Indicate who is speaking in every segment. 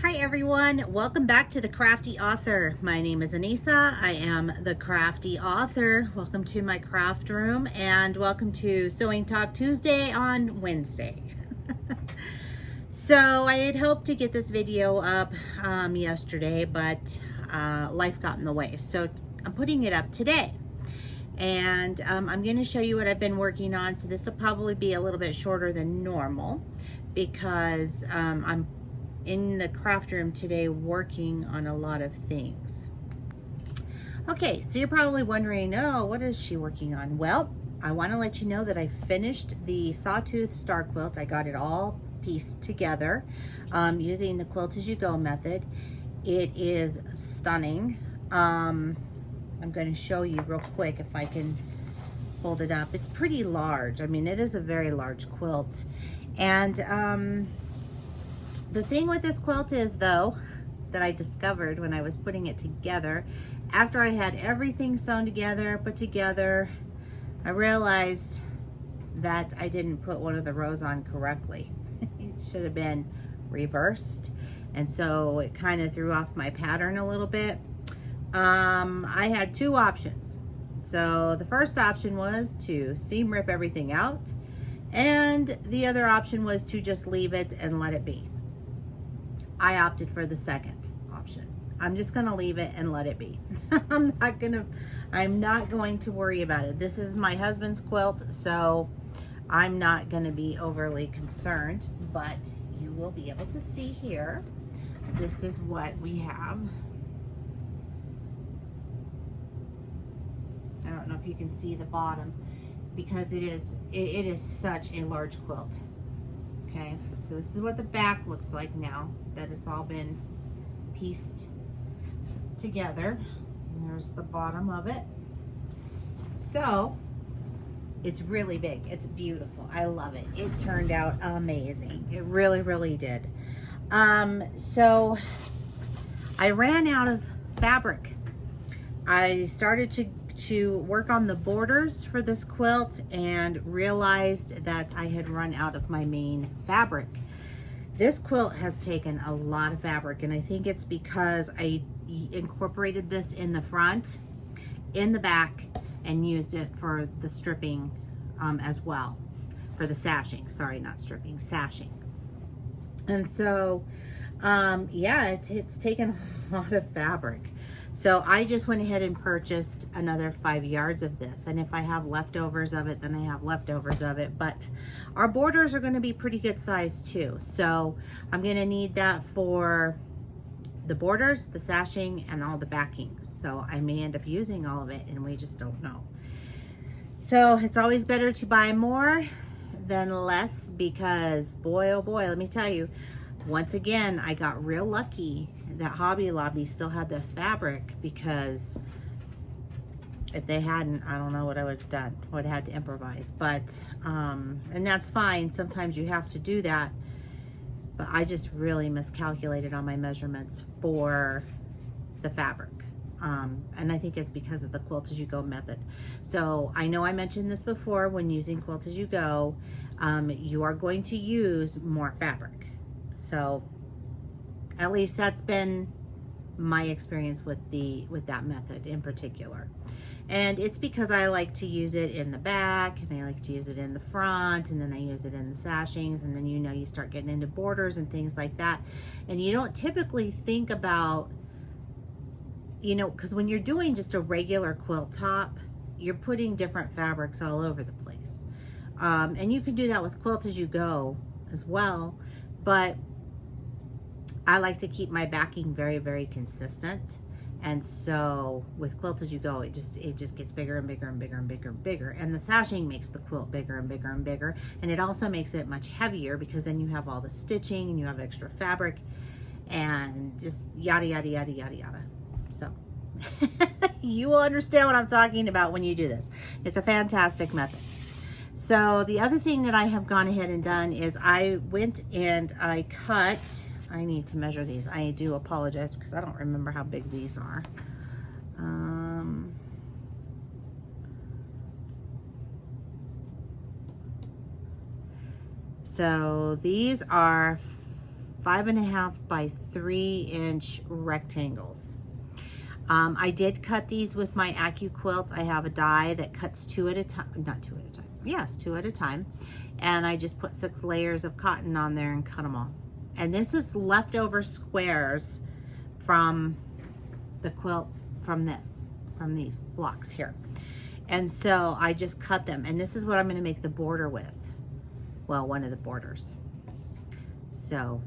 Speaker 1: Hi everyone, welcome back to the Crafty Author. My name is Anissa. I am the Crafty Author. Welcome to my craft room and welcome to Sewing Talk Tuesday on Wednesday. So I had hoped to get this video up yesterday, but life got in the way. So I'm putting it up today. And I'm going to show you what I've been working on. So this will probably be a little bit shorter than normal because I'm in the craft room today working on a lot of things. Okay, so you're probably wondering, oh, what is she working on? Well, I want to let you know that I finished the Sawtooth Star Quilt. I got it all pieced together using the Quilt as You Go method. It is stunning. I'm going to show you real quick if I can hold it up. It's pretty large. I mean, it is a very large quilt. And the thing with this quilt is, though, that I discovered when I was putting it together, after I had everything sewn together, put together, I realized that I didn't put one of the rows on correctly. It should have been reversed, and so it kind of threw off my pattern a little bit. I had two options. So the first option was to seam rip everything out, and the other option was to just leave it and let it be. I opted for the second option. I'm just gonna leave it and let it be. I'm not going to worry about it. This is my husband's quilt, so I'm not gonna be overly concerned, but you will be able to see here. This is what we have. I don't know if you can see the bottom because it is such a large quilt. Okay, so this is what the back looks like now that it's all been pieced together. And there's the bottom of it. So it's really big. It's beautiful. I love it. It turned out amazing. It really, really did. So I ran out of fabric. I started to work on the borders for this quilt and realized that I had run out of my main fabric. This quilt has taken a lot of fabric, and I think it's because I incorporated this in the front, in the back, and used it for the stripping as well, for the sashing. Sorry, not stripping, sashing. And so yeah, it's taken a lot of fabric. So I just went ahead and purchased another 5 yards of this. And if I have leftovers of it, then I have leftovers of it. But our borders are going to be pretty good size too. So I'm going to need that for the borders, the sashing, and all the backing. So I may end up using all of it, and we just don't know. So it's always better to buy more than less, because boy, oh boy, let me tell you, once again, I got real lucky that Hobby Lobby still had this fabric, because if they hadn't, I don't know what I would have done. I would have had to improvise, but and that's fine. Sometimes you have to do that, but I just really miscalculated on my measurements for the fabric. And I think it's because of the Quilt as You Go method. So I know I mentioned this before, when using Quilt as You Go, you are going to use more fabric. So at least that's been my experience with that method in particular. And it's because I like to use it in the back, and I like to use it in the front, and then I use it in the sashings, and then you start getting into borders and things like that. And you don't typically think about, because when you're doing just a regular quilt top, you're putting different fabrics all over the place. And you can do that with Quilt as You Go as well, but I like to keep my backing very, very consistent. And so with Quilt as You Go, it just gets bigger and bigger and bigger and bigger and bigger. And the sashing makes the quilt bigger and bigger and bigger. And it also makes it much heavier, because then you have all the stitching and you have extra fabric and just yada, yada, yada, yada, yada. So you will understand what I'm talking about when you do this. It's a fantastic method. So the other thing that I have gone ahead and done is I went and I cut, I need to measure these. I do apologize because I don't remember how big these are. So these are 5.5 by 3-inch rectangles. I did cut these with my AccuQuilt. I have a die that cuts 2 at a time, not 2 at a time, yes, 2 at a time. And I just put 6 layers of cotton on there and cut them all. And this is leftover squares from the quilt, from these blocks here. And so I just cut them. And this is what I'm gonna make the border with. Well, one of the borders. So,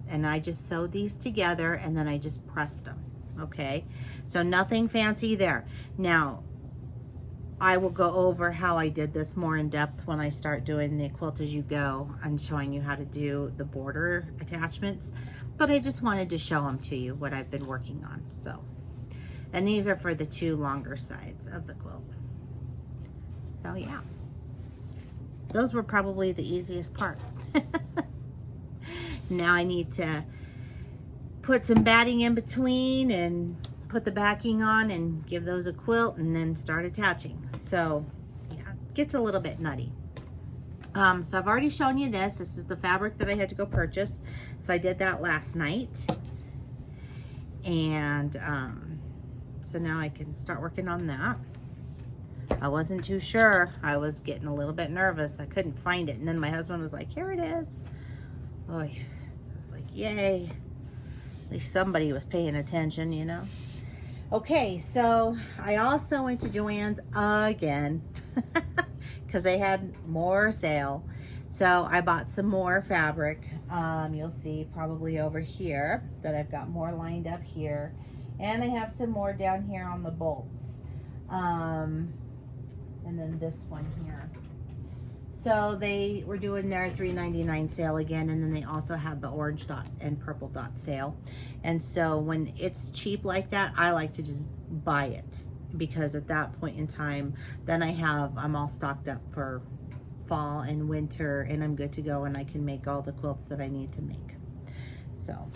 Speaker 1: and I just sewed these together and then I just pressed them. Okay, so nothing fancy there. Now, I will go over how I did this more in depth when I start doing the quilt as you go and showing you how to do the border attachments. But I just wanted to show them to you, what I've been working on. So, and these are for the 2 longer sides of the quilt. So yeah, those were probably the easiest part. Now I need to put some batting in between and put the backing on and give those a quilt and then start attaching. So yeah, it gets a little bit nutty. So I've already shown you this. This is the fabric that I had to go purchase. So I did that last night. And so now I can start working on that. I wasn't too sure. I was getting a little bit nervous. I couldn't find it. And then my husband was like, here it is. Oh, I was like, yay. At least somebody was paying attention, you know. Okay, so I also went to Joann's again because they had more sale. So I bought some more fabric. You'll see probably over here that I've got more lined up here. And I have some more down here on the bolts. And then this one here. So they were doing their $3.99 sale again, and then they also had the orange dot and purple dot sale. And so when it's cheap like that, I like to just buy it, because at that point in time, then I'm all stocked up for fall and winter, and I'm good to go, and I can make all the quilts that I need to make. So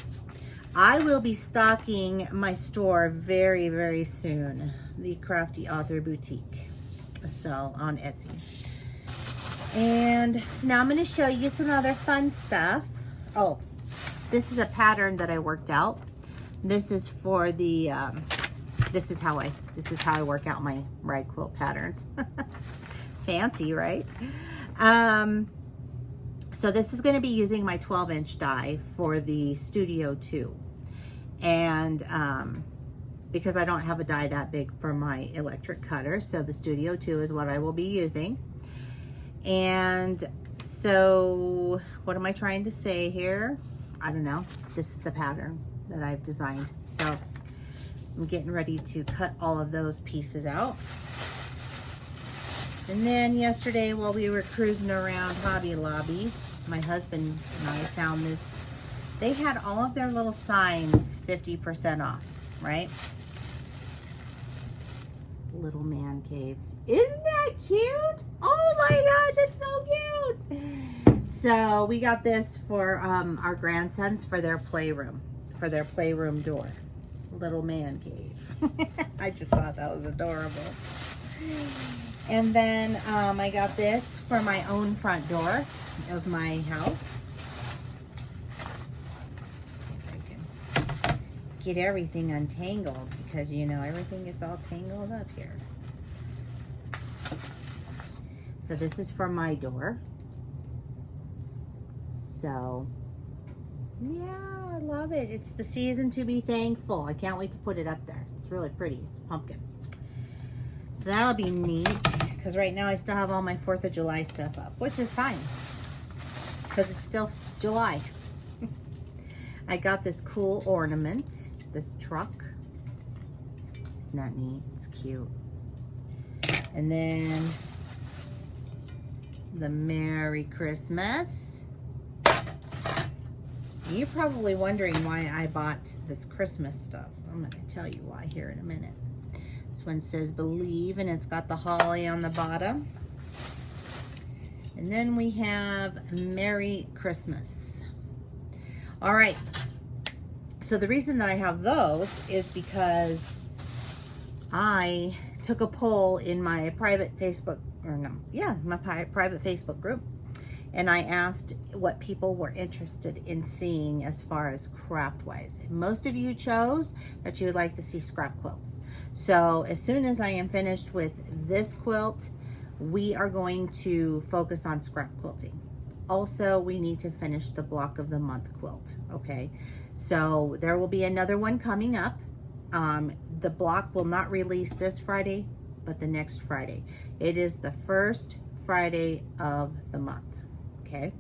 Speaker 1: I will be stocking my store very, very soon, the Crafty Author Boutique, so on Etsy. And so now I'm going to show you some other fun stuff. Oh, this is a pattern that I worked out. This is for the this is how I work out my rag quilt patterns. Fancy, right? So this is going to be using my 12-inch die for the Studio 2. And because I don't have a die that big for my electric cutter, so the Studio 2 is what I will be using. And so what am I trying to say here? I don't know. This is the pattern that I've designed. So I'm getting ready to cut all of those pieces out. And then yesterday, while we were cruising around Hobby Lobby, my husband and I found this. They had all of their little signs 50% off, right? Little man cave. Isn't that cute? Oh my gosh, it's so cute. So we got this for our grandsons for their playroom door. Little man cave. I just thought that was adorable. And then I got this for my own front door of my house. If I can get everything untangled, because you know everything gets all tangled up here. So this is for my door. So yeah, I love it. It's the season to be thankful. I can't wait to put it up there. It's really pretty. It's a pumpkin. So that'll be neat, because right now I still have all my 4th of July stuff up, which is fine, because it's still July. I got this cool ornament, this truck. Isn't that neat? It's cute. And then the Merry Christmas. You're probably wondering why I bought this Christmas stuff. I'm going to tell you why here in a minute. This one says Believe, and it's got the holly on the bottom. And then we have Merry Christmas. All right. So the reason that I have those is because I took a poll in my private Facebook, my private Facebook group, and I asked what people were interested in seeing as far as craft-wise. Most of you chose that you would like to see scrap quilts. So as soon as I am finished with this quilt, we are going to focus on scrap quilting. Also, we need to finish the block of the month quilt, okay? So there will be another one coming up. The block will not release this Friday, but the next Friday. It is the first Friday of the month, okay?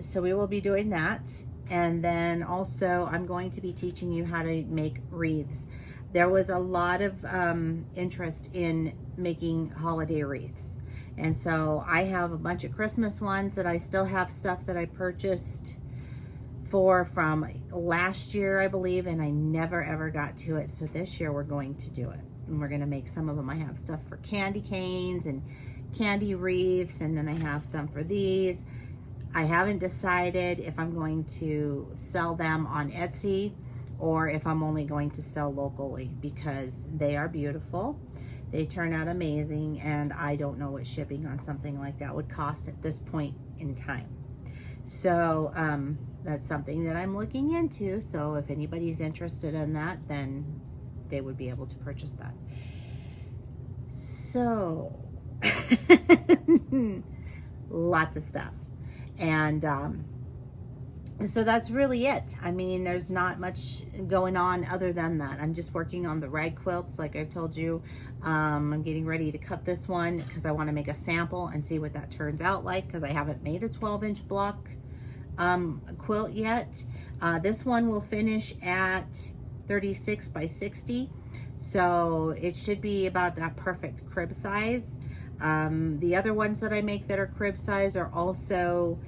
Speaker 1: So we will be doing that. And then also I'm going to be teaching you how to make wreaths. There was a lot of interest in making holiday wreaths. And so I have a bunch of Christmas ones that I still have stuff that I purchased from last year, I believe, and I never ever got to it. So this year we're going to do it. And we're gonna make some of them. I have stuff for candy canes and candy wreaths, and then I have some for these. I haven't decided if I'm going to sell them on Etsy or if I'm only going to sell locally, because they are beautiful. They turn out amazing, and I don't know what shipping on something like that would cost at this point in time. So that's something that I'm looking into. So if anybody's interested in that, then they would be able to purchase that. So lots of stuff. And so that's really it. I mean, there's not much going on other than that. I'm just working on the rag quilts, like I've told you. I'm getting ready to cut this one because I want to make a sample and see what that turns out like, because I haven't made a 12-inch block quilt yet. This one will finish at 36 by 60, so it should be about that perfect crib size. The other ones that I make that are crib size are also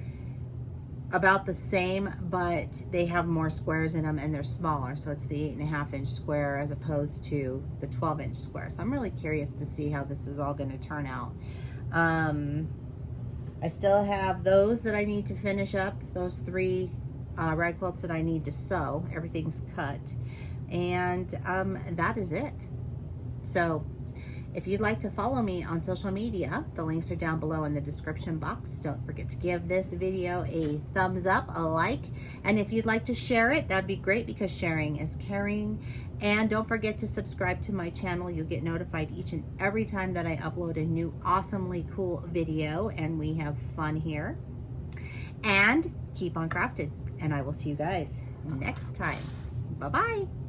Speaker 1: about the same, but they have more squares in them and they're smaller. So it's the 8.5-inch square as opposed to the 12-inch square. So I'm really curious to see how this is all going to turn out. I still have those that I need to finish up, those 3 rag quilts that I need to sew. Everything's cut, and that is it. So if you'd like to follow me on social media, the links are down below in the description box. Don't forget to give this video a thumbs up, a like, and if you'd like to share it, that'd be great, because sharing is caring. And don't forget to subscribe to my channel. You'll get notified each and every time that I upload a new awesomely cool video, and we have fun here. And keep on crafting, and I will see you guys next time. Bye-bye.